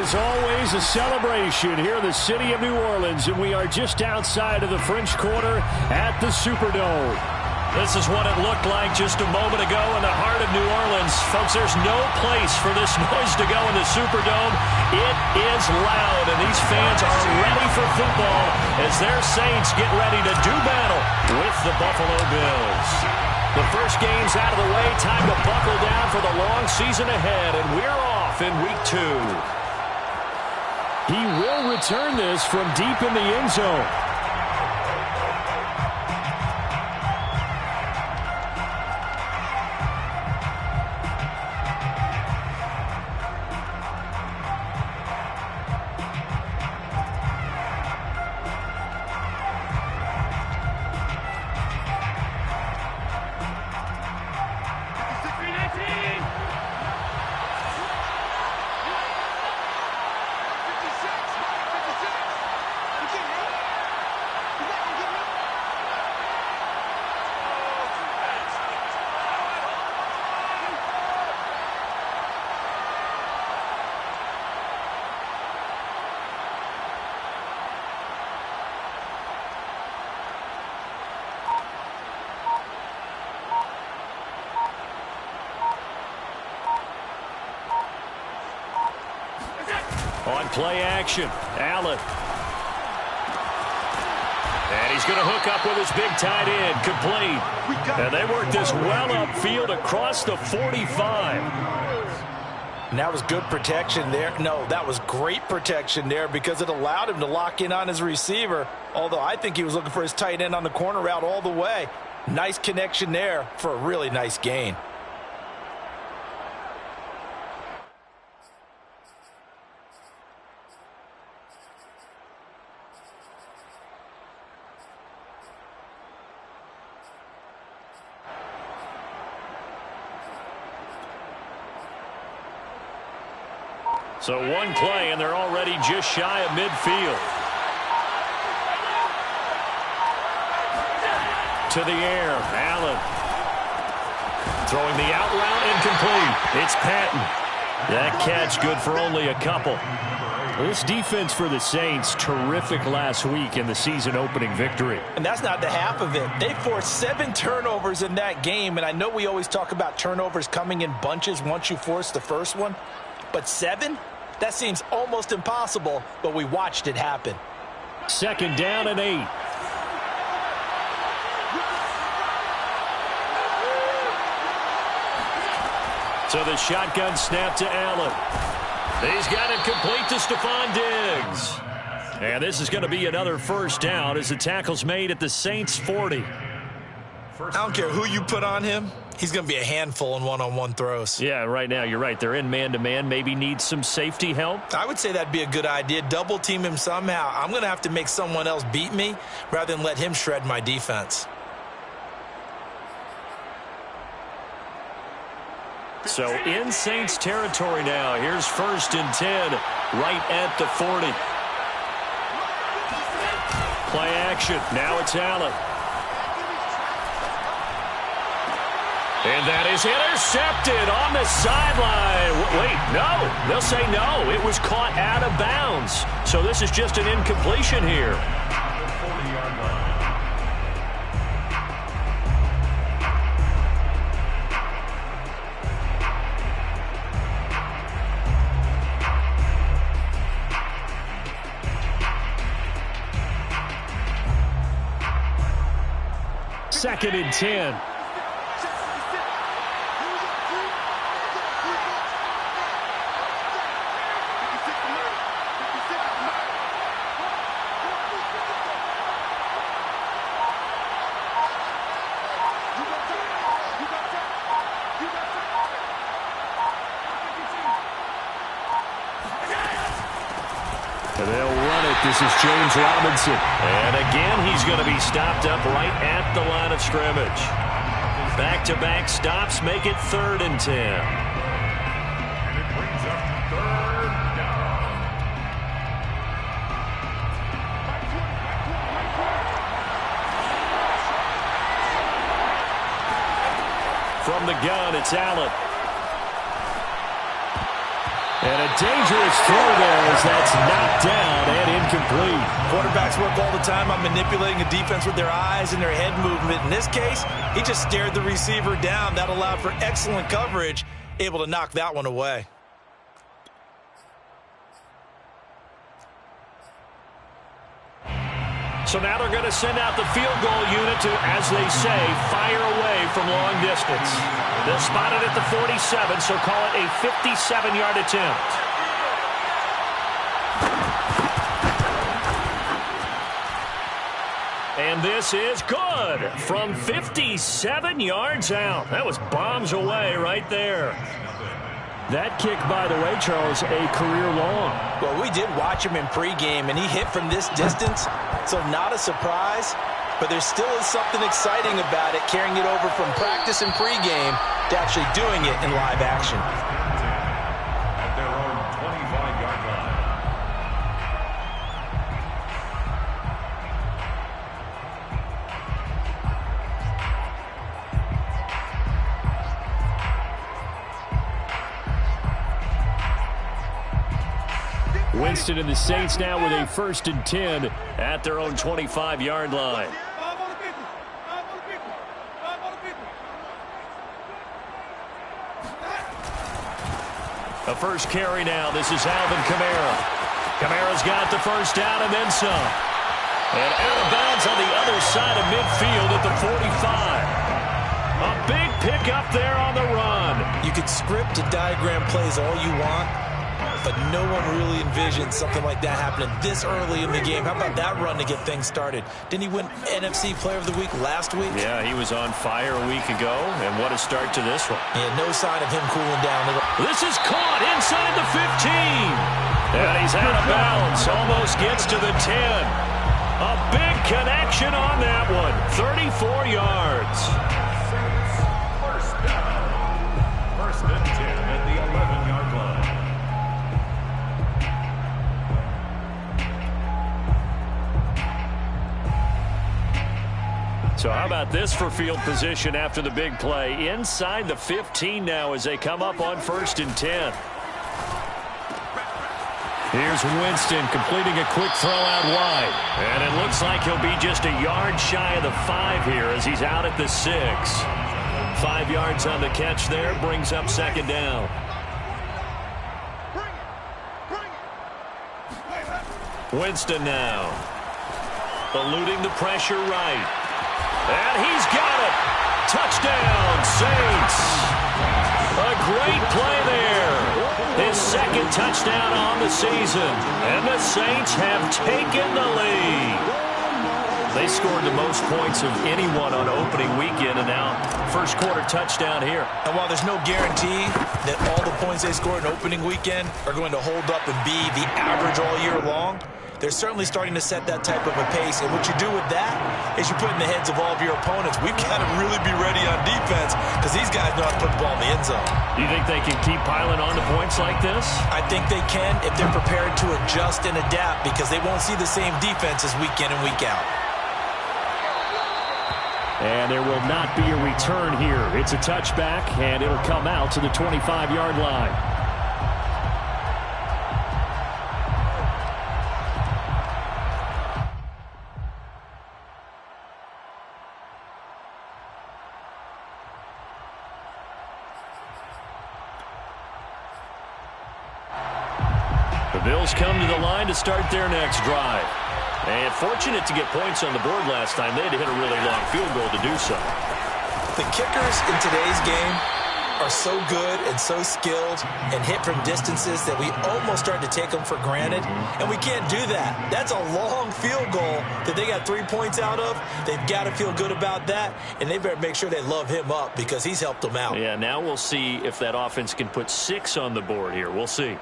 is always a celebration here in the city of New Orleans, and we are just outside of the French Quarter at the Superdome. This is what it looked like just a moment ago in the heart of New Orleans. Folks, there's no place for this noise to go in the Superdome. It is loud, and these fans are ready for football as their Saints get ready to do battle with the Buffalo Bills. The first game's out of the way. Time to buckle down for the long season ahead, and we're off in Week 2. He will return this from deep in the end zone. On play action, Allen. And he's going to hook up with his big tight end, complete. And they work this well upfield across the 45. And that was good protection there. No, that was great protection there because it allowed him to lock in on his receiver. Although I think he was looking for his tight end on the corner route all the way. Nice connection there for a really nice gain. So one play, and they're already just shy of midfield. To the air, Allen. Throwing the out route, incomplete. It's Patton. That catch good for only a couple. This defense for the Saints, terrific last week in the season-opening victory. And that's not the half of it. They forced 7 turnovers in that game, and I know we always talk about turnovers coming in bunches once you force the first one. But 7? That seems almost impossible, but we watched it happen. Second down and 8. So the shotgun snap to Allen. He's got it complete to Stephon Diggs. And this is going to be another first down as the tackle's made at the Saints' 40. I don't care who you put on him. He's going to be a handful in one-on-one throws. Yeah, right now you're right. They're in man-to-man. Maybe needs some safety help. I would say that'd be a good idea. Double team him somehow. I'm going to have to make someone else beat me rather than let him shred my defense. So in Saints territory now. Here's 1st and 10 right at the 40. Play action. Now it's Allen. And that is intercepted on the sideline. Wait, no. They'll say no. It was caught out of bounds. So this is just an incompletion here. Second and 10. And they'll run it. This is James Robinson. And again, he's going to be stopped up right at the line of scrimmage. Back-to-back stops make it 3rd and 10. And it brings up 3rd down. From the gun, it's Allen. And a dangerous throw there as that's knocked down and incomplete. Quarterbacks work all the time on manipulating a defense with their eyes and their head movement. In this case, he just stared the receiver down. That allowed for excellent coverage, able to knock that one away. So now they're going to send out the field goal unit to, as they say, fire away from long distance. They'll spot it at the 47, so call it a 57-yard attempt. And this is good from 57 yards out. That was bombs away right there. That kick, by the way, Charles, a career long. Well, we did watch him in pregame, and he hit from this distance, so not a surprise. But there still is something exciting about it, carrying it over from practice and pregame to actually doing it in live action. At their own 25-yard line. Winston and the Saints now with a 1st and 10 at their own 25-yard line. The first carry now. This is Alvin Kamara. Kamara's got the first down and then some. And out of bounds on the other side of midfield at the 45. A big pickup there on the run. You could script and diagram plays all you want, but no one really envisioned something like that happening this early in the game. How about that run to get things started? Didn't he win NFC Player of the Week last week? Yeah, he was on fire a week ago, and what a start to this one. Yeah, no sign of him cooling down. This is caught inside the 15. And he's out of bounds, almost gets to the 10. A big connection on that one, 34 yards. First down. 1st and 10 at the 11-yard line. So how about this for field position after the big play? Inside the 15 now as they come up on 1st and 10. Here's Winston completing a quick throw out wide. And it looks like he'll be just a yard shy of the 5 here as he's out at the 6. 5 yards on the catch there, brings up 2nd down. Winston now. Eluding the pressure right. And he's got it. Touchdown, Saints. A great play there. His 2nd touchdown on the season. And the Saints have taken the lead. They scored the most points of anyone on opening weekend, and now first quarter touchdown here. And while there's no guarantee that all the points they scored in opening weekend are going to hold up and be the average all year long, they're certainly starting to set that type of a pace. And what you do with that is you put in the heads of all of your opponents, we've got to really be ready on defense because these guys know how to put the ball in the end zone. Do you think they can keep piling on the points like this? I think they can if they're prepared to adjust and adapt because they won't see the same defenses week in and week out. And there will not be a return here. It's a touchback, and it'll come out to the 25-yard line. The Bills come to the line to start their next drive. And fortunate to get points on the board last time. They had to hit a really long field goal to do so. The kickers in today's game are so good and so skilled and hit from distances that we almost start to take them for granted. And we can't do that. That's a long field goal that they got 3 points out of. They've got to feel good about that. And they better make sure they love him up because he's helped them out. Yeah, now we'll see if that offense can put 6 on the board here. We'll see.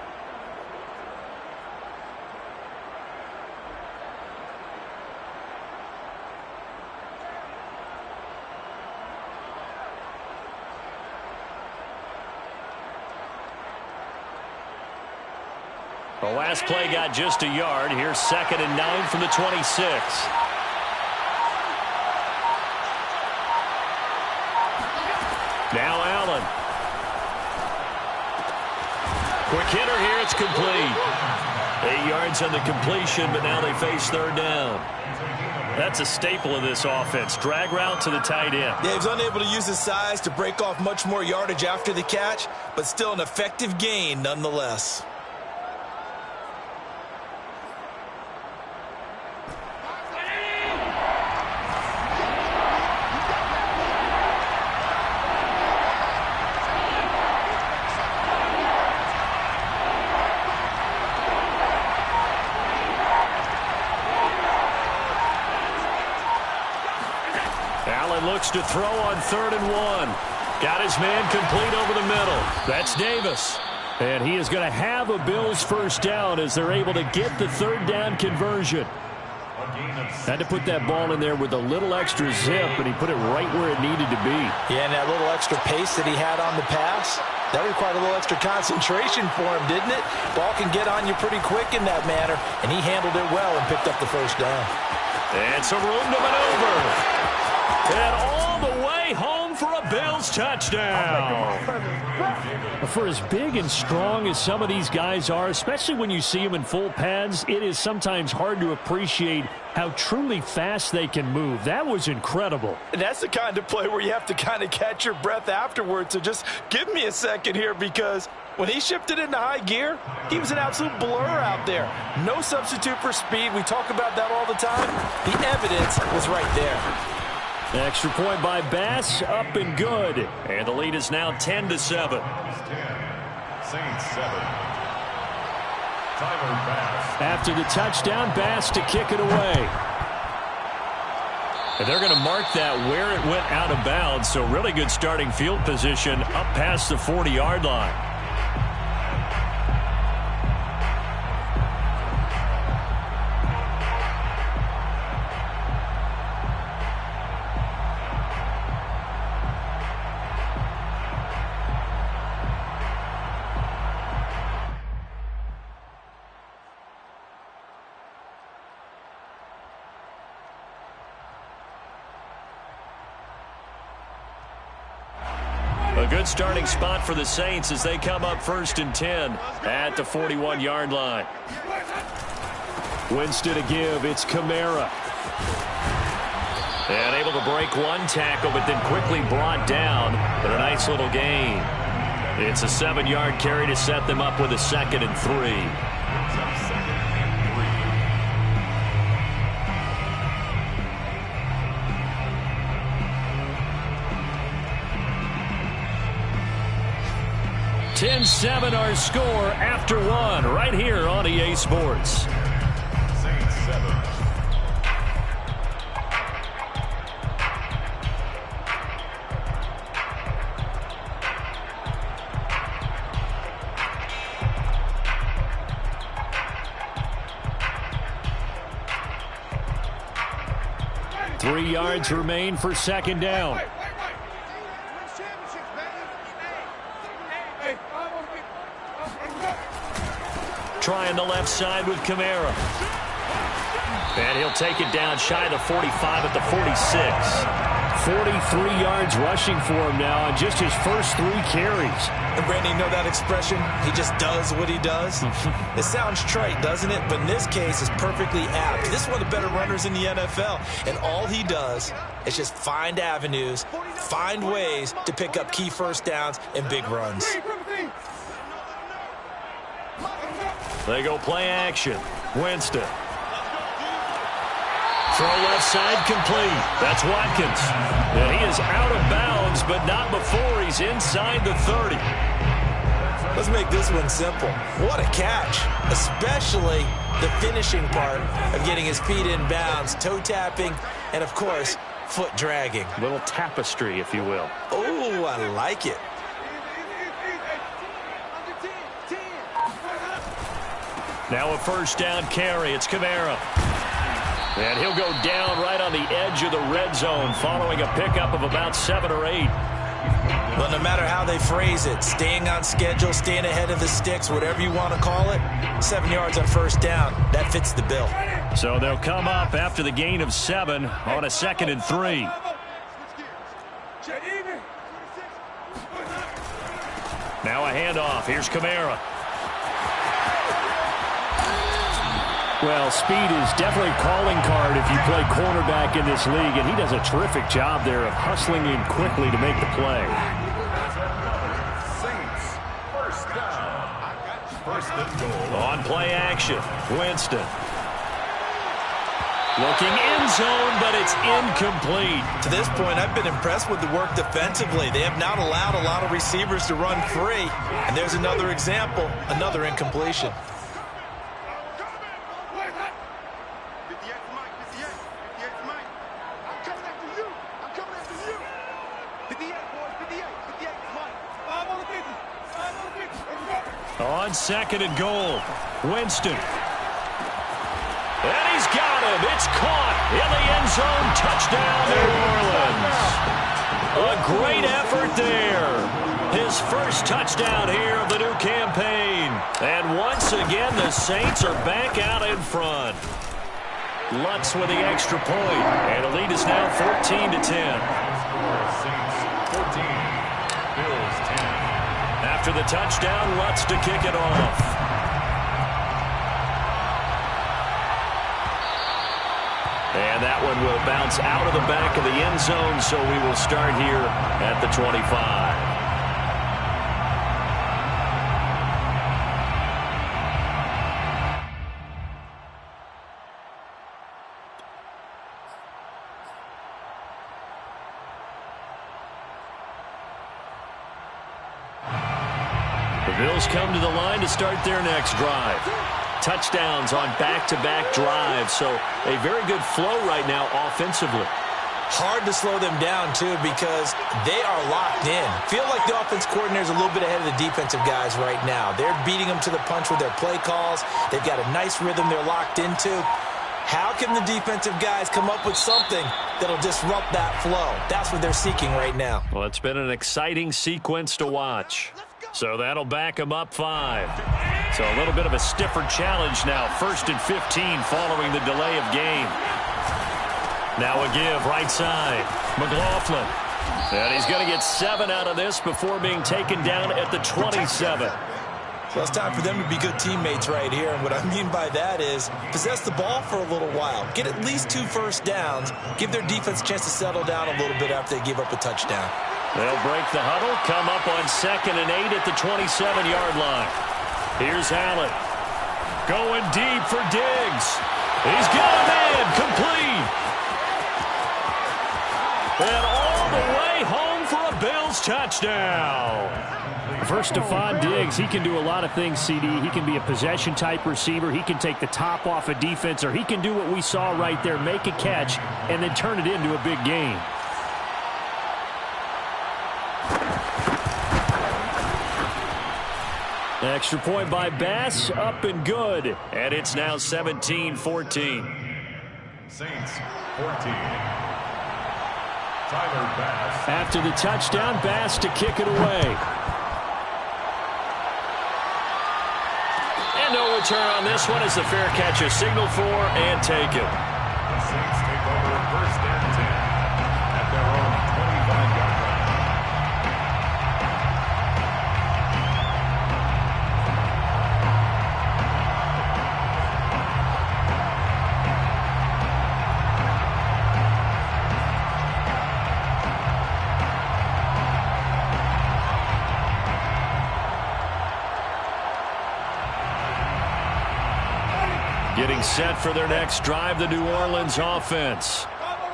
The last play got just a yard. Here's 2nd and 9 from the 26. Now Allen. Quick hitter here. It's complete. 8 yards on the completion, but now they face third down. That's a staple of this offense. Drag route to the tight end. Yeah, he was unable to use his size to break off much more yardage after the catch, but still an effective gain nonetheless. Looks to throw on 3rd and 1. Got his man complete over the middle. That's Davis. And he is going to have a Bills first down as they're able to get the third down conversion. Had to put that ball in there with a little extra zip, and he put it right where it needed to be. Yeah, and that little extra pace that he had on the pass, that required a little extra concentration for him, didn't it? Ball can get on you pretty quick in that manner, and he handled it well and picked up the first down. And some room to maneuver. And all the way home for a Bills touchdown. For as big and strong as some of these guys are, especially when you see them in full pads, it is sometimes hard to appreciate how truly fast they can move. That was incredible. And that's the kind of play where you have to kind of catch your breath afterwards. So just give me a second here, because when he shifted into high gear, he was an absolute blur out there. No substitute for speed. We talk about that all the time. The evidence was right there. Extra point by Bass, up and good. And the lead is now 10-7. Saints 7. Tyler Bass. After the touchdown, Bass to kick it away. And they're going to mark that where it went out of bounds, so really good starting field position up past the 40-yard line. A good starting spot for the Saints as they come up 1st and 10 at the 41-yard line. Winston to give. It's Kamara. And able to break one tackle, but then quickly brought down. But a nice little gain. It's a 7-yard carry to set them up with a 2nd and 3. 10-7 our score after one right here on EA Sports. Saints 7. Three yards remain for 2nd down. Trying the left side with Kamara. And he'll take it down shy of the 45 at the 46. 43 yards rushing for him now on just his first 3 carries. And Brandon, you know that expression? He just does what he does. It sounds trite, doesn't it? But in this case, it's perfectly apt. This is one of the better runners in the NFL. And all he does is just find avenues, find ways to pick up key first downs and big runs. They go play action. Winston. Throw left side complete. That's Watkins. And he is out of bounds, but not before he's inside the 30. Let's make this one simple. What a catch, especially the finishing part of getting his feet in bounds, toe tapping, and of course, foot dragging. Little tapestry, if you will. Oh, I like it. Now a first down carry. It's Kamara. And he'll go down right on the edge of the red zone following a pickup of about 7 or 8. Well, no matter how they phrase it, staying on schedule, staying ahead of the sticks, whatever you want to call it, 7 yards on first down, that fits the bill. So they'll come up after the gain of 7 on a 2nd and 3. Now a handoff. Here's Kamara. Well, speed is definitely a calling card if you play cornerback in this league, and he does a terrific job there of hustling in quickly to make the play. Saints, first down. First and goal. On play action, Winston. Looking end zone, but it's incomplete. To this point, I've been impressed with the work defensively. They have not allowed a lot of receivers to run free. And there's another example, another incompletion. On second and goal, Winston. And he's got him. It's caught in the end zone. Touchdown, New Orleans. A great effort there. His first touchdown here of the new campaign. And once again, the Saints are back out in front. Lutz with the extra point. And the lead is now 14-10. Saints 14, Bills 10. After the touchdown, Lutz to kick it off. And that one will bounce out of the back of the end zone, so we will start here at the 25. The Bills come to the line to start their next drive. Touchdowns on back-to-back drives, so a very good flow right now offensively. Hard to slow them down, too, because they are locked in. Feel like the offense coordinator is a little bit ahead of the defensive guys right now. They're beating them to the punch with their play calls. They've got a nice rhythm they're locked into. How can the defensive guys come up with something that'll disrupt that flow? That's what they're seeking right now. Well, it's been an exciting sequence to watch. So that'll back them up 5. So a little bit of a stiffer challenge now. 1st and 15 following the delay of game. Now a give right side. McLaughlin. And he's going to get 7 out of this before being taken down at the 27. So it's time for them to be good teammates right here. And what I mean by that is possess the ball for a little while. Get at least 2 first downs. Give their defense a chance to settle down a little bit after they give up a touchdown. They'll break the huddle, come up on 2nd and 8 at the 27-yard line. Here's Allen. Going deep for Diggs. He's got a man complete. And all the way home for a Bills touchdown. First, Stephon Diggs, he can do a lot of things, CD. He can be a possession-type receiver. He can take the top off a defense, or he can do what we saw right there, make a catch, and then turn it into a big game. Extra point by Bass, up and good. And it's now 17-14. Saints 14. Tyler Bass. After the touchdown, Bass to kick it away. And no return on this one as the fair catch is signaled for and taken. The Saints take over 1st and 10 at their own 25-yard line. Getting set for their next drive, the New Orleans offense.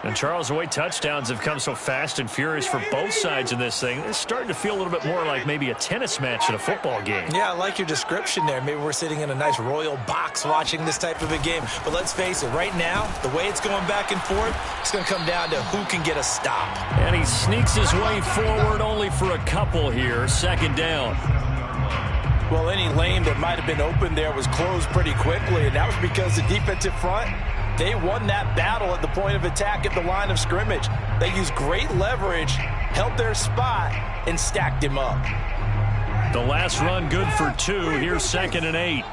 And Charles, the way touchdowns have come so fast and furious for both sides in this thing, it's starting to feel a little bit more like maybe a tennis match in a football game. Yeah, I like your description there. Maybe we're sitting in a nice royal box watching this type of a game. But let's face it, right now, the way it's going back and forth, it's going to come down to who can get a stop. And he sneaks his way forward only for a couple here. 2nd down. Well, any lane that might have been open there was closed pretty quickly, and that was because the defensive front, they won that battle at the point of attack at the line of scrimmage. They used great leverage, held their spot, and stacked him up. The last run good for 2. Here's 2nd and 8.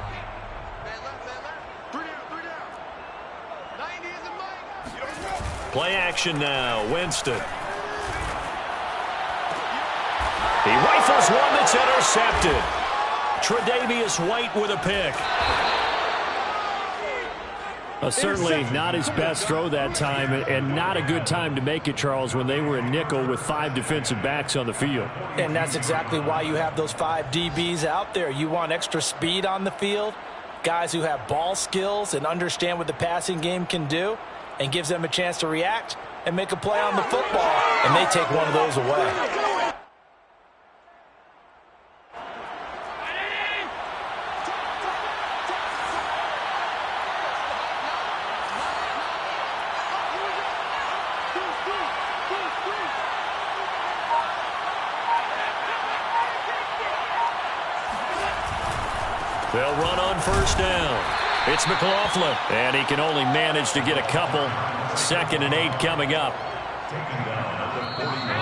Play action now. Winston. He rifles one that's intercepted. Tre'Davious White with a pick. Certainly not his best throw that time, and not a good time to make it, Charles, when they were in nickel with 5 defensive backs on the field. And that's exactly why you have those 5 DBs out there. You want extra speed on the field, guys who have ball skills and understand what the passing game can do, and gives them a chance to react and make a play on the football, and they take one of those away. They'll run on first down. It's McLaughlin, and he can only manage to get a couple. 2nd and 8 coming up.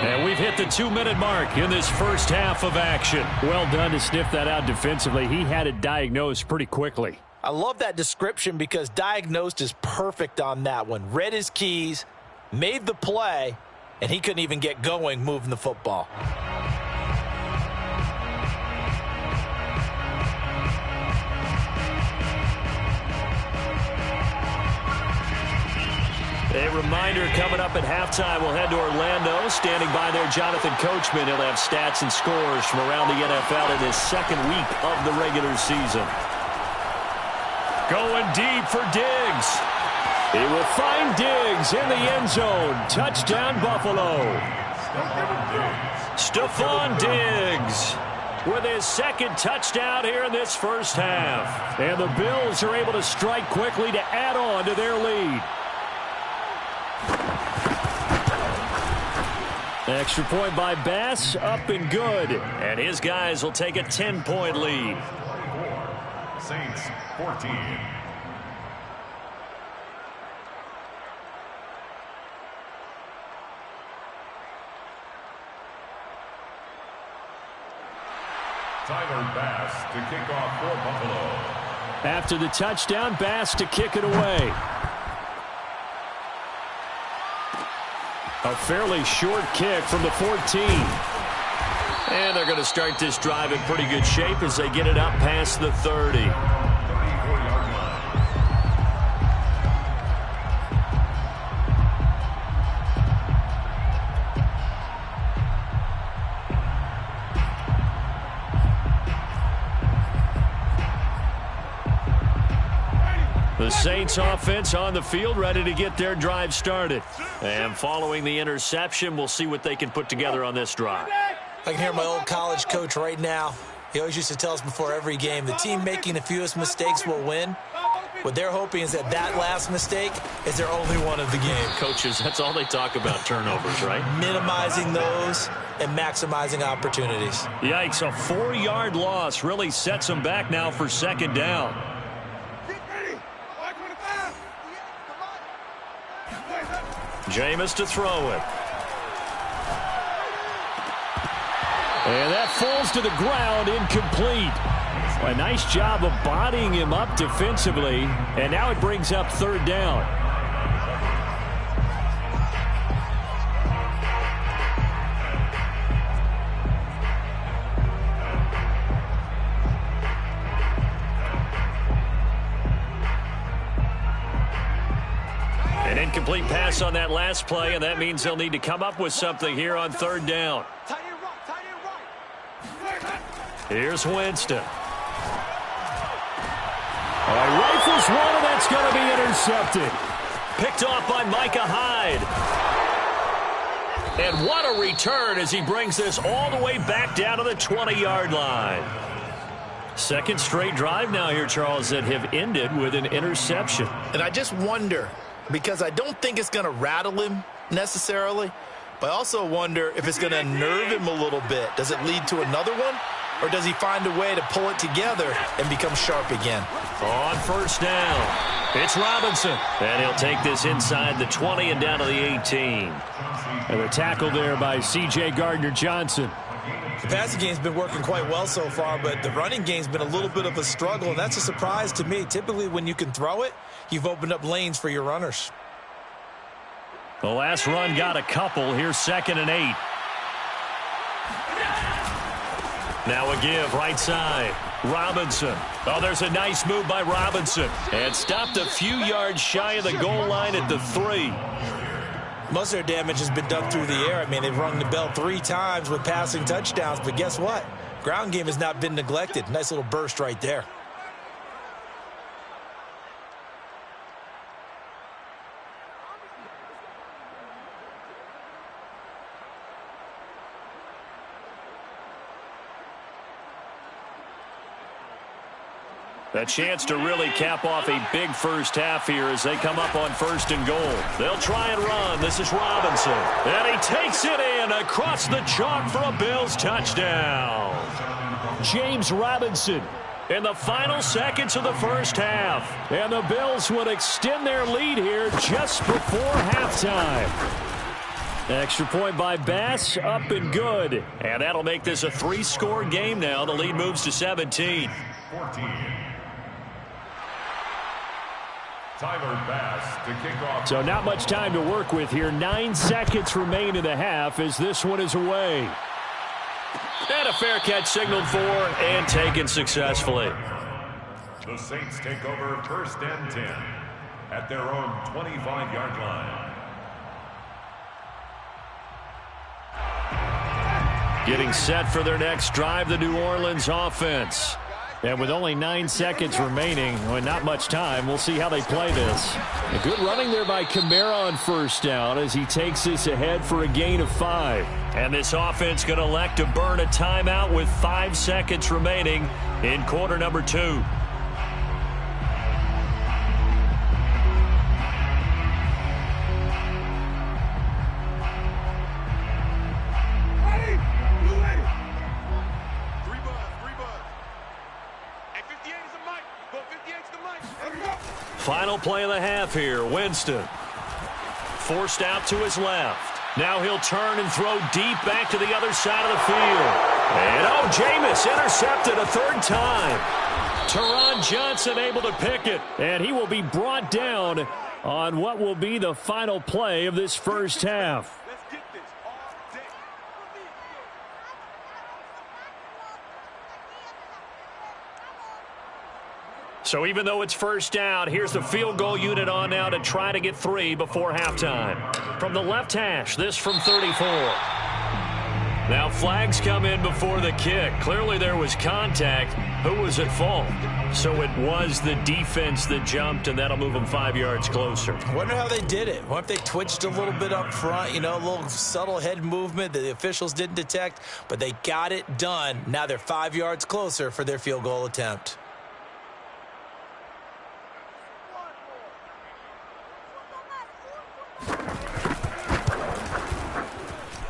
And we've hit the 2-minute mark in this first half of action. Well done to sniff that out defensively. He had it diagnosed pretty quickly. I love that description because diagnosed is perfect on that one. Read his keys, made the play, and he couldn't even get going moving the football. A reminder coming up at halftime, we'll head to Orlando. Standing by there, Jonathan Coachman. He'll have stats and scores from around the NFL in his 2nd week of the regular season. Going deep for Diggs. He will find Diggs in the end zone. Touchdown, Buffalo. Stephon Diggs with his 2nd touchdown here in this first half. And the Bills are able to strike quickly to add on to their lead. Extra point by Bass, up and good. And his guys will take a 10-point lead. Saints 14. Tyler Bass to kick off for Buffalo. After the touchdown, Bass to kick it away. A fairly short kick from the 14. And they're going to start this drive in pretty good shape as they get it up past the 30. The Saints offense on the field, ready to get their drive started. And following the interception, we'll see what they can put together on this drive. I can hear my old college coach right now. He always used to tell us before every game, the team making the fewest mistakes will win. What they're hoping is that last mistake is their only one of the game. Coaches, that's all they talk about, turnovers, right? Minimizing those and maximizing opportunities. Yikes, a 4-yard loss really sets them back now for 2nd down. Jameis to throw it. And that falls to the ground, incomplete. A nice job of bodying him up defensively, and now it brings up 3rd down. An incomplete pass on that last play, and that means they'll need to come up with something here on 3rd down. Here's Winston. Rifles one, and that's going to be intercepted. Picked off by Micah Hyde. And what a return as he brings this all the way back down to the 20-yard line. 2nd straight drive now here, Charles, that have ended with an interception. And I just wonder, because I don't think it's going to rattle him necessarily, but I also wonder if it's going to unnerve him a little bit. Does it lead to another one? Or does he find a way to pull it together and become sharp again? On 1st down, it's Robinson. And he'll take this inside the 20 and down to the 18. And a tackle there by C.J. Gardner-Johnson. The passing game's been working quite well so far, but the running game's been a little bit of a struggle, and that's a surprise to me. Typically, when you can throw it, you've opened up lanes for your runners. The last run got a couple. Here's 2nd and 8. Now a give right side. Robinson. Oh, there's a nice move by Robinson. And stopped a few yards shy of the goal line at the 3. Most of their damage has been done through the air. I mean, they've rung the bell 3 times with passing touchdowns. But guess what? Ground game has not been neglected. Nice little burst right there. A chance to really cap off a big first half here as they come up on 1st and goal. They'll try and run. This is Robinson. And he takes it in across the chalk for a Bills touchdown. James Robinson In the final seconds of the first half. And the Bills would extend their lead here just before halftime. Extra point by Bass, up and good. And that'll make this a 3-score game now. The lead moves to 17. 14. Tyler Bass to kick off. So not much time to work with here. 9 seconds remain in the half as this one is away. And a fair catch signaled for and taken successfully. The Saints take over 1st and 10 at their own 25-yard line. Getting set for their next drive, the New Orleans offense. And with only 9 seconds remaining, well, not much time, we'll see how they play this. A good running there by Kamara on 1st down as he takes this ahead for a gain of 5. And this offense going to elect to burn a timeout with 5 seconds remaining in quarter number 2. Final play of the half here. Winston forced out to his left. Now he'll turn and throw deep back to the other side of the field. And Jameis intercepted a 3rd time. Teron Johnson able to pick it. And he will be brought down on what will be the final play of this first half. So even though it's 1st down, here's the field goal unit on now to try to get 3 before halftime. From the left hash, this from 34. Now flags come in before the kick. Clearly there was contact. Who was at fault? So it was the defense that jumped, and that'll move them 5 yards closer. I wonder how they did it. What if they twitched a little bit up front, you know, a little subtle head movement that the officials didn't detect, but they got it done. Now they're 5 yards closer for their field goal attempt.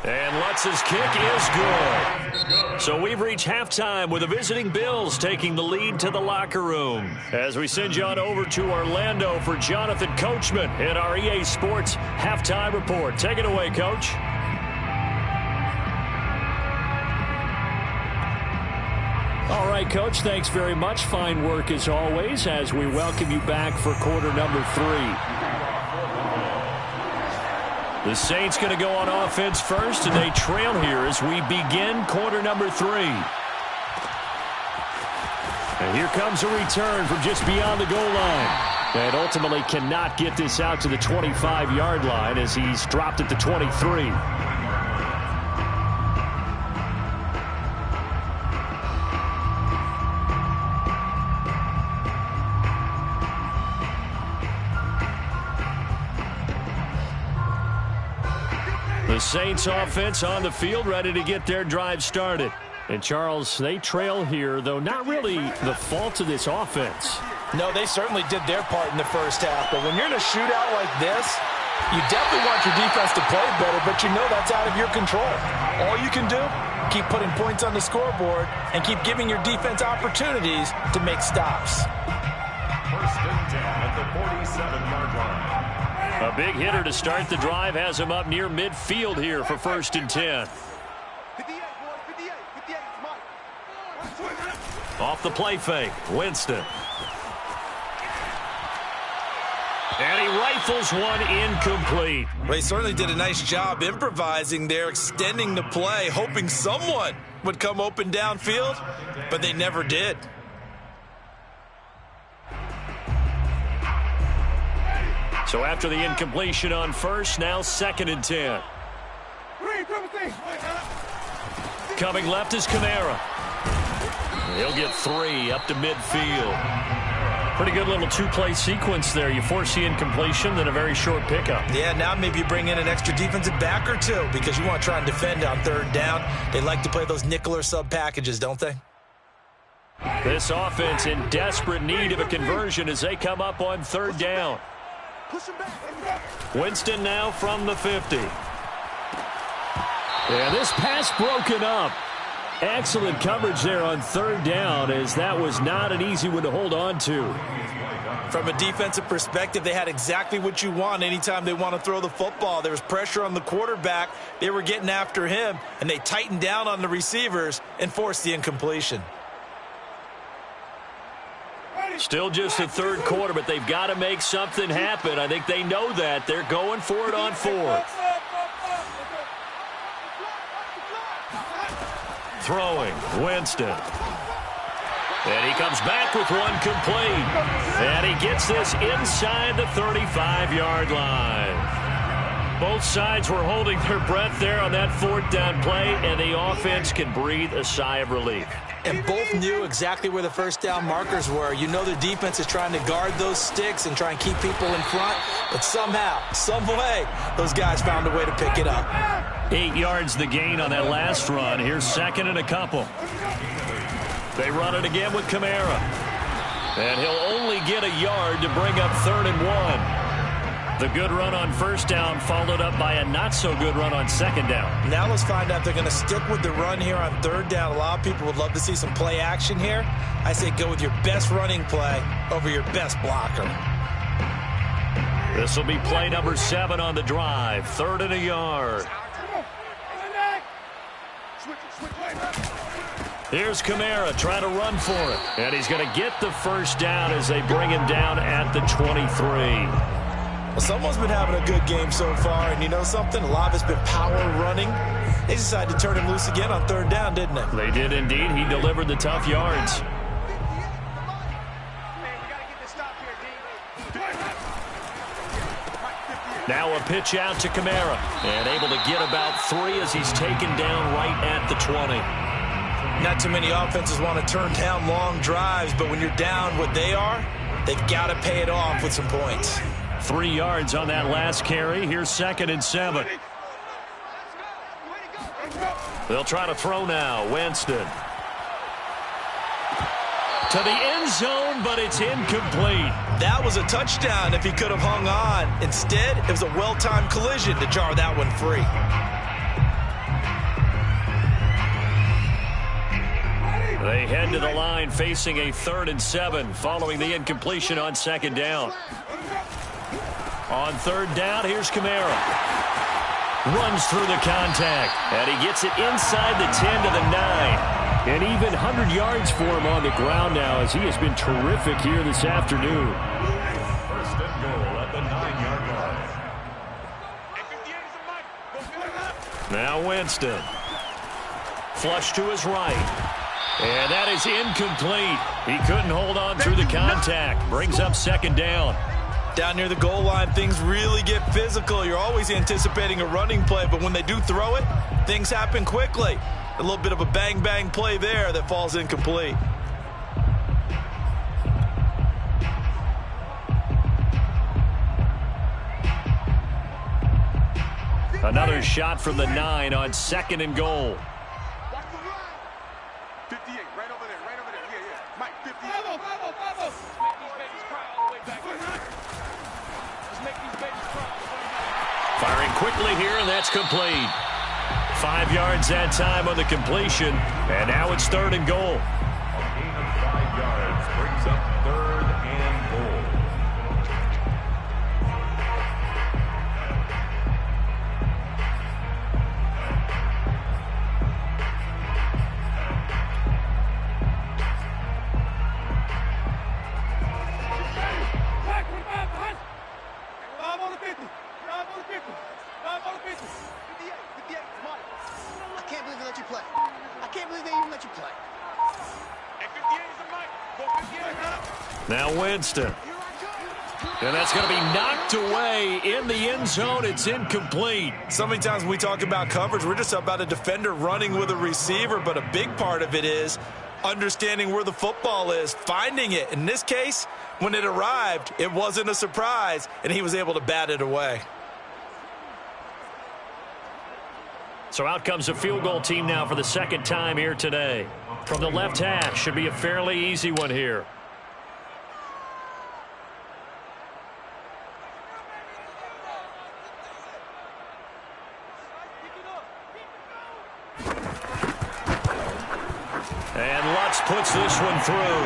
And Lutz's kick is good. So we've reached halftime with the visiting Bills taking the lead to the locker room. As we send you on over to Orlando for Jonathan Coachman in our EA Sports Halftime Report. Take it away, Coach. All right, Coach, thanks very much. Fine work as always as we welcome you back for quarter number 3. The Saints going to go on offense first, and they trail here as we begin quarter number 3. And here comes a return from just beyond the goal line. And ultimately cannot get this out to the 25-yard line as he's dropped at the 23. The Saints offense on the field ready to get their drive started. And Charles, they trail here, though not really the fault of this offense. No, they certainly did their part in the first half. But when you're in a shootout like this, you definitely want your defense to play better, but you know that's out of your control. All you can do, keep putting points on the scoreboard and keep giving your defense opportunities to make stops. 1st and 10 at the 47-yard line. A big hitter to start the drive has him up near midfield here for 1st and 10. Off the play fake, Winston. And he rifles one incomplete. Well, he certainly did a nice job improvising there, extending the play, hoping someone would come open downfield, but they never did. So after the incompletion on first, now 2nd and 10. Coming left is Kamara. He'll get 3 up to midfield. Pretty good little two-play sequence there. You force the incompletion, then a very short pickup. Yeah, now maybe you bring in an extra defensive back or two because you want to try and defend on 3rd down. They like to play those nickel or sub packages, don't they? This offense in desperate need of a conversion as they come up on 3rd down. Winston now from the 50. Yeah, this pass broken up. Excellent coverage there on 3rd down, as that was not an easy one to hold on to. From a defensive perspective, they had exactly what you want anytime they want to throw the football. There was pressure on the quarterback. They were getting after him, and they tightened down on the receivers and forced the incompletion. Still just the 3rd quarter, but they've got to make something happen. I think they know that. They're going for it on 4th. Throwing, Winston. And he comes back with one complete. And he gets this inside the 35-yard line. Both sides were holding their breath there on that 4th down play, and the offense can breathe a sigh of relief. And both knew exactly where the 1st down markers were. You know the defense is trying to guard those sticks and try and keep people in front. But somehow, some way, those guys found a way to pick it up. 8 yards the gain on that last run. Here's 2nd and a couple. They run it again with Kamara. And he'll only get a yard to bring up 3rd and 1. The good run on 1st down followed up by a not-so-good run on 2nd down. Now let's find out if they're going to stick with the run here on 3rd down. A lot of people would love to see some play action here. I say go with your best running play over your best blocker. This will be play number 7 on the drive. 3rd and a yard. Here's Kamara trying to run for it. And he's going to get the 1st down as they bring him down at the 23. Well, someone's been having a good game so far, and you know something? A lot of it's been power running. They decided to turn him loose again on 3rd down, didn't they? They did indeed. He delivered the tough yards. Now a pitch out to Kamara. And able to get about 3 as he's taken down right at the 20. Not too many offenses want to turn down long drives, but when you're down what they are, they've got to pay it off with some points. 3 yards on that last carry. Here's 2nd and 7. They'll try to throw now. Winston. To the end zone, but it's incomplete. That was a touchdown if he could have hung on. Instead, it was a well-timed collision to jar that one free. They head to the line facing a 3rd and 7 following the incompletion on 2nd down. On 3rd down, here's Kamara. Runs through the contact, and he gets it inside the 10 to the 9. And even 100 yards for him on the ground now, as he has been terrific here this afternoon. 1st and goal at the 9-yard line. Now Winston. Flush to his right. And that is incomplete. He couldn't hold on through the contact. Brings up 2nd down. Down near the goal line, things really get physical. You're always anticipating a running play, but when they do throw it, things happen quickly. A little bit of a bang-bang play there that falls incomplete. Another shot from the 9 on 2nd and goal. 58, right over there, right over there. Yeah, yeah. Mike, 58. Firing quickly here, and that's complete. 5 yards that time on the completion, and now it's 3rd and goal. A gain of 5 yards brings up 3rd and goal. Now Winston. And that's going to be knocked away in the end zone. It's incomplete. So many times when we talk about coverage, we're just about a defender running with a receiver, but a big part of it is understanding where the football is, finding it. In this case, when it arrived, it wasn't a surprise, and he was able to bat it away. So out comes a field goal team now for the second time here today. From the left hash, should be a fairly easy one here. And Lutz puts this one through.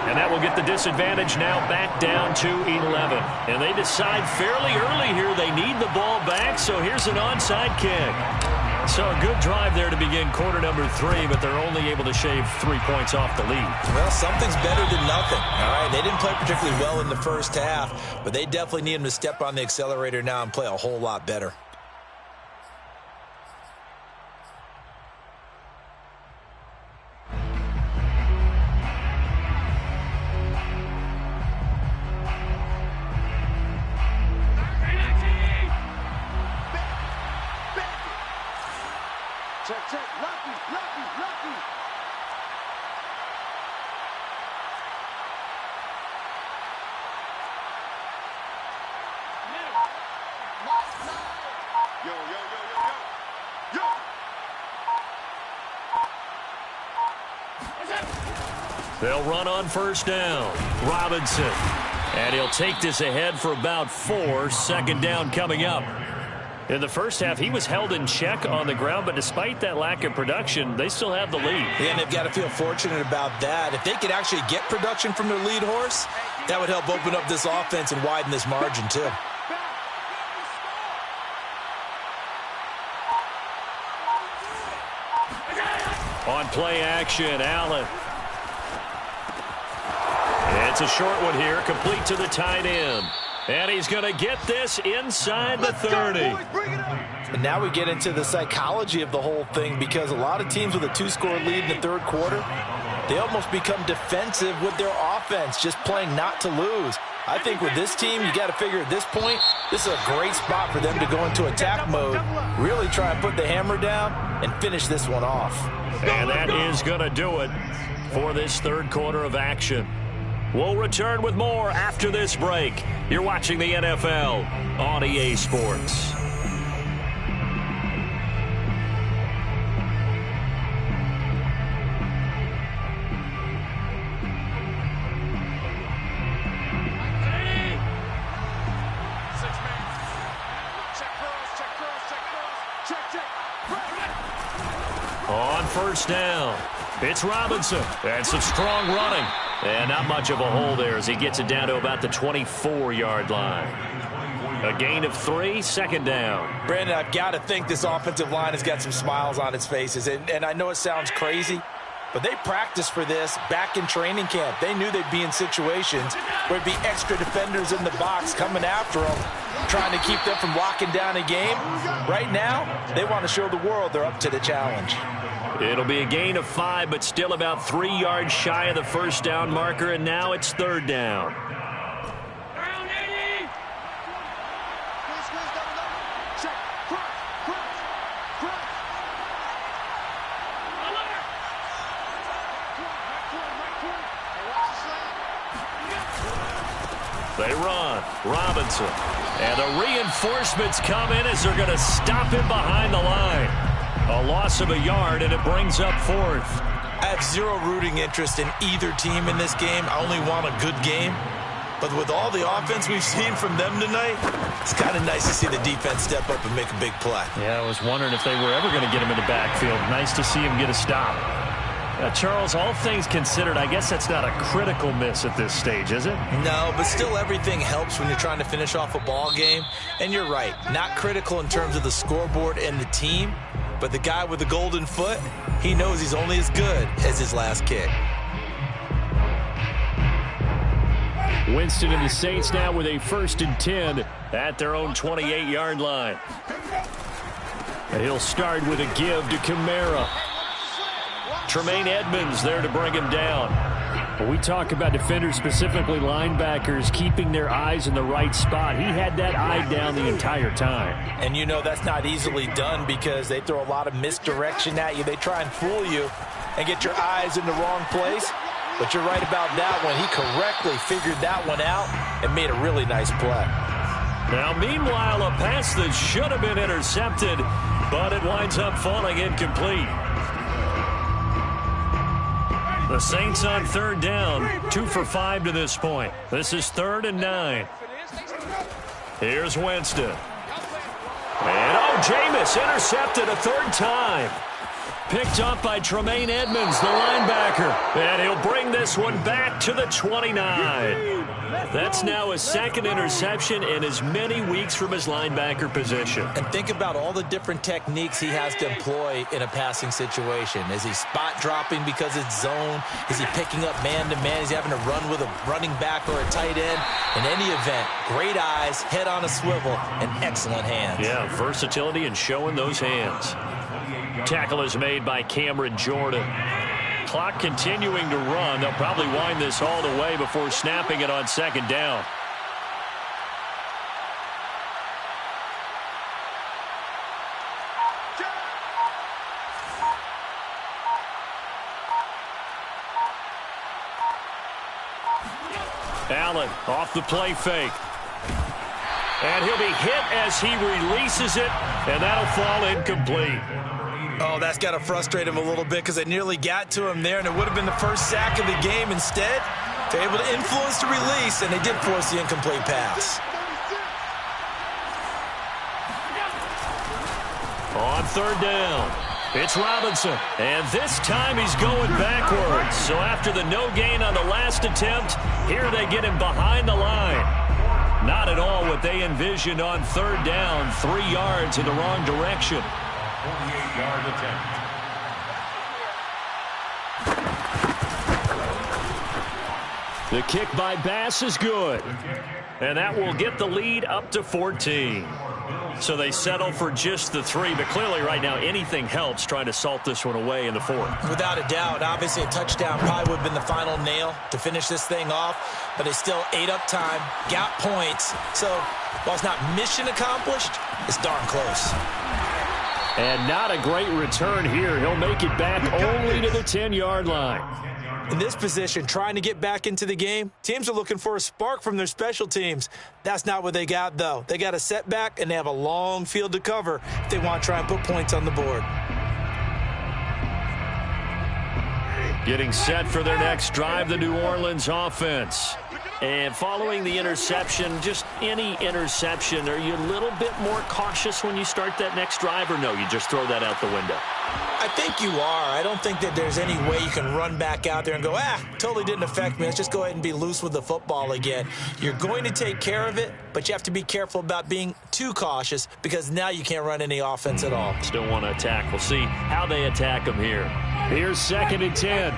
And that will get the disadvantage now back down to 11. And they decide fairly early here they need the ball back, so here's an onside kick. So a good drive there to begin quarter number 3, but they're only able to shave 3 points off the lead. Well, something's better than nothing. All right, they didn't play particularly well in the first half, but they definitely need him to step on the accelerator now and play a whole lot better. They'll run on first down. Robinson. And he'll take this ahead for about 4. Second down coming up. In the first half, he was held in check on the ground, but despite that lack of production, they still have the lead. Yeah, and they've got to feel fortunate about that. If they could actually get production from their lead horse, that would help open up this offense and widen this margin too. On play action, Allen. It's a short one here, complete to the tight end. And he's going to get this inside the 30. And now we get into the psychology of the whole thing, because a lot of teams with a 2-score lead in the third quarter, they almost become defensive with their offense, just playing not to lose. I think with this team, you got to figure at this point, this is a great spot for them to go into attack mode, really try and put the hammer down and finish this one off. And that is going to do it for this third quarter of action. We'll return with more after this break. You're watching the NFL on EA Sports. On first down, it's Robinson. And some strong running. And not much of a hole there as he gets it down to about the 24-yard line. A gain of 3, second down. Brandon, I've got to think this offensive line has got some smiles on its faces. And I know it sounds crazy, but they practiced for this back in training camp. They knew they'd be in situations where it'd be extra defenders in the box coming after them, trying to keep them from locking down a game. Right now, they want to show the world they're up to the challenge. It'll be a gain of 5, but still about 3 yards shy of the first down marker, and now it's third down. They run. Robinson. And the reinforcements come in as they're going to stop him behind the line. A loss of a yard, and it brings up 4th. I have zero rooting interest in either team in this game. I only want a good game. But with all the offense we've seen from them tonight, it's kind of nice to see the defense step up and make a big play. Yeah, I was wondering if they were ever going to get him in the backfield. Nice to see him get a stop. Charles, all things considered, I guess that's not a critical miss at this stage, is it? No, but still everything helps when you're trying to finish off a ball game. And you're right, not critical in terms of the scoreboard and the team, but the guy with the golden foot, he knows he's only as good as his last kick. Winston and the Saints now with a 1st and 10 at their own 28-yard line. And he'll start with a give to Kamara. Tremaine Edmonds there to bring him down. We talk about defenders, specifically linebackers, keeping their eyes in the right spot. He had that eye down the entire time. And you know that's not easily done because they throw a lot of misdirection at you. They try and fool you and get your eyes in the wrong place. But you're right about that one. He correctly figured that one out and made a really nice play. Now, meanwhile, a pass that should have been intercepted, but it winds up falling incomplete. The Saints on third down, 2 for 5 to this point. This is 3rd and 9. Here's Winston. And, Jameis intercepted a 3rd time. Picked up by Tremaine Edmonds, the linebacker. And he'll bring this one back to the 29. That's now his 2nd interception in as many weeks from his linebacker position. And think about all the different techniques he has to employ in a passing situation. Is he spot dropping because it's zone? Is he picking up man-to-man? Is he having to run with a running back or a tight end? In any event, great eyes, head on a swivel, and excellent hands. Yeah, versatility and showing those hands. Tackle is made by Cameron Jordan. Clock continuing to run. They'll probably wind this all the way before snapping it on 2nd down. Allen off the play fake. And he'll be hit as he releases it, and that'll fall incomplete. Oh, that's got to frustrate him a little bit because it nearly got to him there, and it would have been the first sack of the game. Instead, they're able to influence the release, and they did force the incomplete pass. On 3rd down, it's Robinson, and this time he's going backwards. So after the no gain on the last attempt, here they get him behind the line. Not at all what they envisioned on 3rd down, 3 yards in the wrong direction. 48-yard attempt. The kick by Bass is good, and that will get the lead up to 14. So they settle for just the 3, but clearly right now anything helps trying to salt this one away in the 4th. Without a doubt, obviously a touchdown probably would have been the final nail to finish this thing off, but they still ate up time, got points. So while it's not mission accomplished, it's darn close. And not a great return here. He'll make it back only to the 10-yard line. In this position, trying to get back into the game, teams are looking for a spark from their special teams. That's not what they got, though. They got a setback, and they have a long field to cover if they want to try and put points on the board. Getting set for their next drive, the New Orleans offense. And following the interception, just any interception, are you a little bit more cautious when you start that next drive, or no, you just throw that out the window? I think you are. I don't think that there's any way you can run back out there and go, totally didn't affect me. Let's just go ahead and be loose with the football again. You're going to take care of it, but you have to be careful about being too cautious because now you can't run any offense at all. Still want to attack. We'll see how they attack them here. Here's 2nd and 10.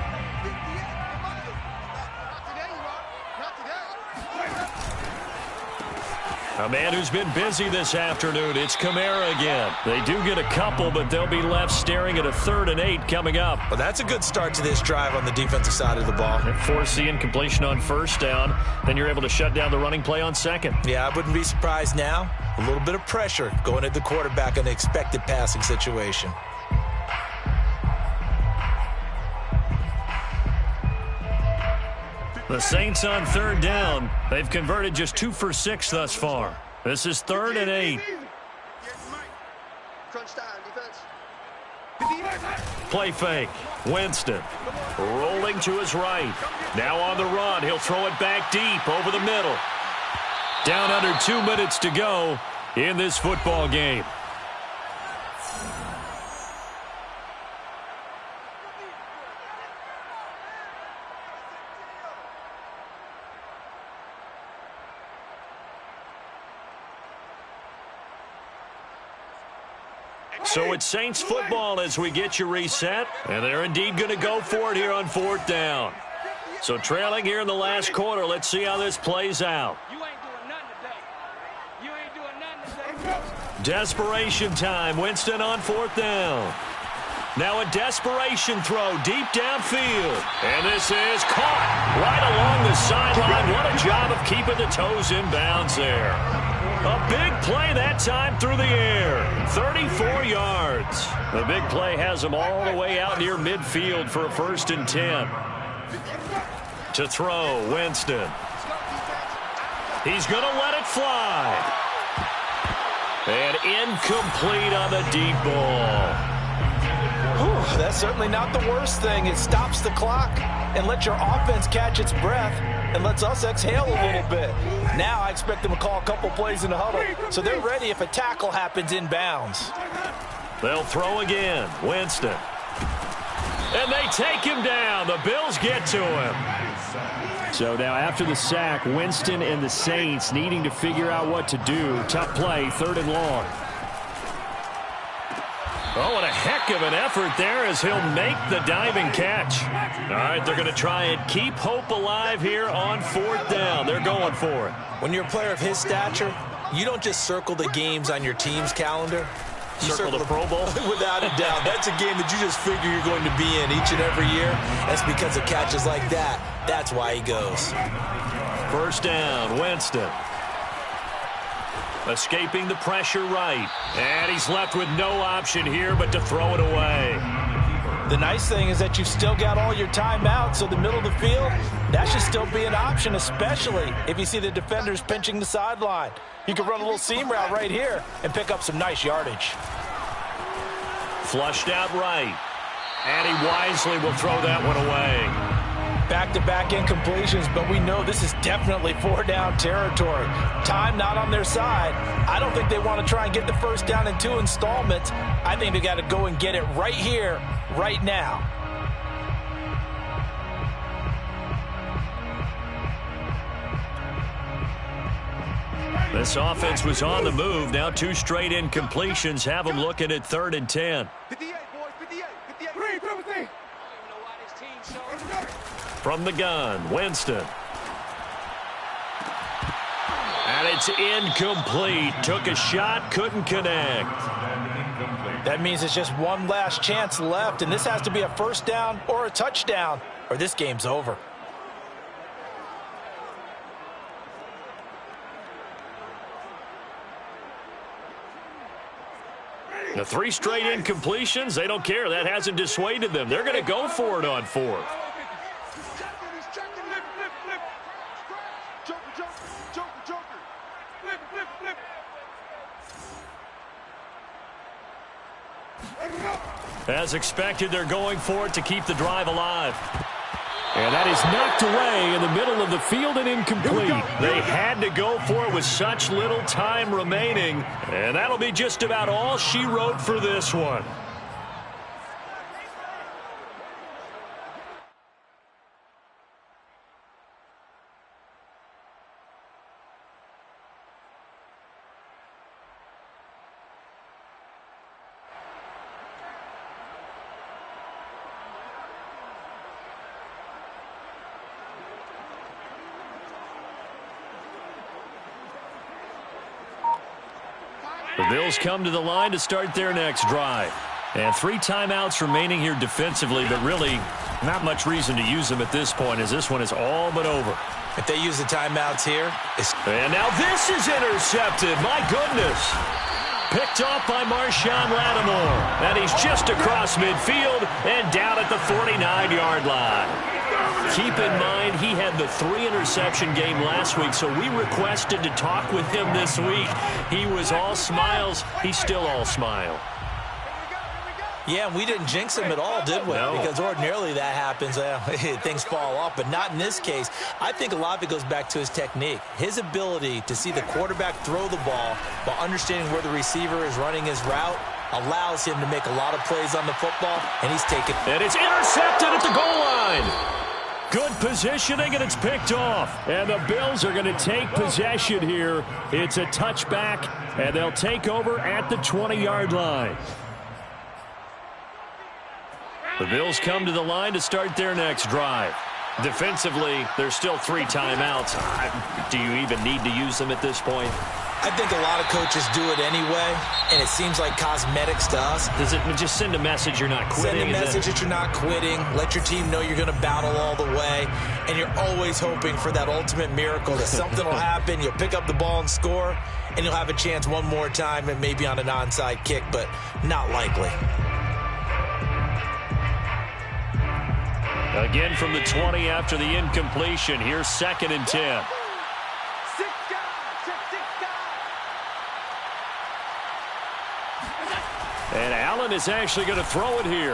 A man who's been busy this afternoon, it's Kamara again. They do get a couple, but they'll be left staring at a 3rd and 8 coming up. Well, that's a good start to this drive on the defensive side of the ball. Force the incompletion on 1st down, then you're able to shut down the running play on 2nd. Yeah, I wouldn't be surprised now. A little bit of pressure going at the quarterback in the expected passing situation. The Saints on 3rd down. They've converted just 2 for 6 thus far. This is 3rd and 8. Play fake. Winston rolling to his right. Now on the run. He'll throw it back deep over the middle. Down under 2 minutes to go in this football game. So it's Saints football as we get you reset. And they're indeed going to go for it here on 4th down. So trailing here in the last quarter. Let's see how this plays out. You ain't doing nothing today. You ain't doing nothing today. Desperation time. Winston on 4th down. Now a desperation throw deep downfield. And this is caught right along the sideline. What a job of keeping the toes in bounds there. A big play that time through the air. 34 yards. The big play has him all the way out near midfield for a 1st and 10. To throw, Winston. He's going to let it fly. And incomplete on the deep ball. Whew, that's certainly not the worst thing. It stops the clock and lets your offense catch its breath and lets us exhale a little bit. Now I expect them to call a couple plays in the huddle, so they're ready if a tackle happens inbounds. They'll throw again. Winston. And they take him down. The Bills get to him. So now after the sack, Winston and the Saints needing to figure out what to do. Tough play, 3rd and long. Oh, what a heck of an effort there as he'll make the diving catch. All right, they're going to try and keep hope alive here on 4th down. They're going for it. When you're a player of his stature, you don't just circle the games on your team's calendar. You circle the Pro Bowl? Without a doubt. That's a game that you just figure you're going to be in each and every year. That's because of catches like that. That's why he goes. 1st down, Winston. Escaping the pressure right. And he's left with no option here but to throw it away. The nice thing is that you've still got all your timeouts, so the middle of the field, that should still be an option, especially if you see the defenders pinching the sideline. You can run a little seam route right here and pick up some nice yardage. Flushed out right. And he wisely will throw that one away. Back-to-back incompletions, but we know this is definitely 4-down territory. Time not on their side. I don't think they want to try and get the 1st down in 2 installments. I think they got to go and get it right here, right now. This offense was on the move. Now 2 straight incompletions have them looking at 3rd and 10. 58, boys, 58, 58. From the gun, Winston. And it's incomplete. Took a shot, couldn't connect. That means it's just one last chance left, and this has to be a 1st down or a touchdown, or this game's over. The 3 straight incompletions, they don't care. That hasn't dissuaded them. They're going to go for it on 4th. As expected, they're going for it to keep the drive alive. And that is knocked away in the middle of the field and incomplete. They had to go for it with such little time remaining. And that'll be just about all she wrote for this one. The Bills come to the line to start their next drive. And 3 timeouts remaining here defensively, but really not much reason to use them at this point as this one is all but over. If they use the timeouts here, and now this is intercepted. My goodness. Picked off by Marshawn Lattimore. And he's just across midfield and down at the 49-yard line. Keep in mind, he had the 3-interception game last week, so we requested to talk with him this week. He was all smiles. He's still all smile. Yeah, we didn't jinx him at all, did we? No. Because ordinarily that happens. Things fall off, but not in this case. I think a lot of it goes back to his technique. His ability to see the quarterback throw the ball while understanding where the receiver is running his route allows him to make a lot of plays on the football, and he's taken. And it's intercepted at the goal line. Good positioning, and it's picked off. And the Bills are going to take possession here. It's a touchback, and they'll take over at the 20-yard line. The Bills come to the line to start their next drive. Defensively, there's still 3 timeouts. Do you even need to use them at this point? I think a lot of coaches do it anyway, and it seems like cosmetics to us. Does it just send a message you're not quitting? Send a message that you're not quitting. Let your team know you're going to battle all the way, and you're always hoping for that ultimate miracle that something will happen, you'll pick up the ball and score, and you'll have a chance one more time and maybe on an onside kick, but not likely. Again from the 20 after the incompletion. Here's 2nd and 10. And Allen is actually going to throw it here.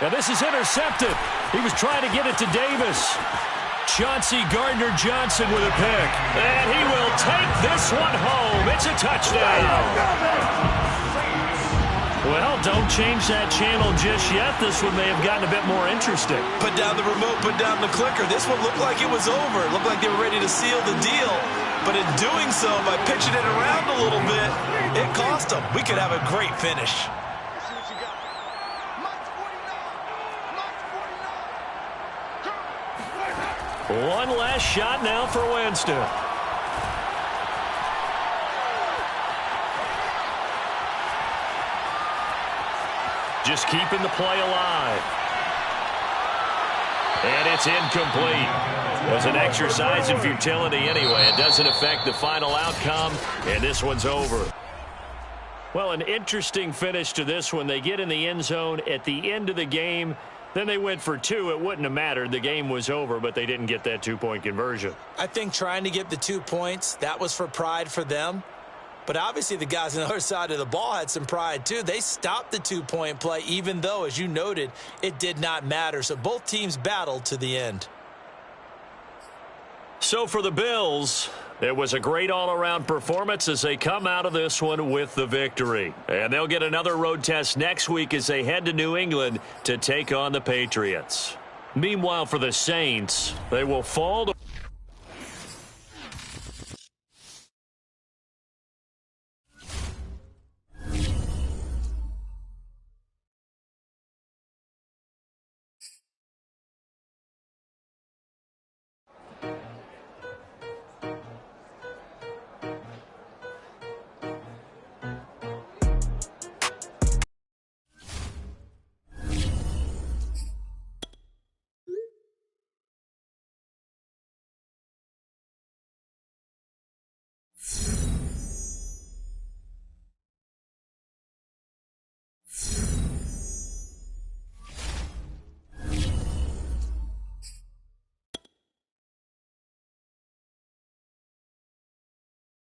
Now this is intercepted. He was trying to get it to Davis. Chauncey Gardner-Johnson with a pick. And he will take this one home. It's a touchdown. Well, don't change that channel just yet. This one may have gotten a bit more interesting. Put down the remote, put down the clicker. This one looked like it was over. It looked like they were ready to seal the deal. But in doing so, by pitching it around a little bit, it cost them. We could have a great finish. One last shot now for Winston. Just keeping the play alive. And it's incomplete. It was an exercise in futility anyway. It doesn't affect the final outcome, and this one's over. Well, an interesting finish to this one. They get in the end zone at the end of the game. Then they went for 2. It wouldn't have mattered. The game was over, but they didn't get that 2-point conversion. I think trying to get the 2 points, that was for pride for them. But obviously the guys on the other side of the ball had some pride too. They stopped the 2-point play, even though, as you noted, it did not matter. So both teams battled to the end. So for the Bills, it was a great all-around performance as they come out of this one with the victory. And they'll get another road test next week as they head to New England to take on the Patriots. Meanwhile, for the Saints, they will fall to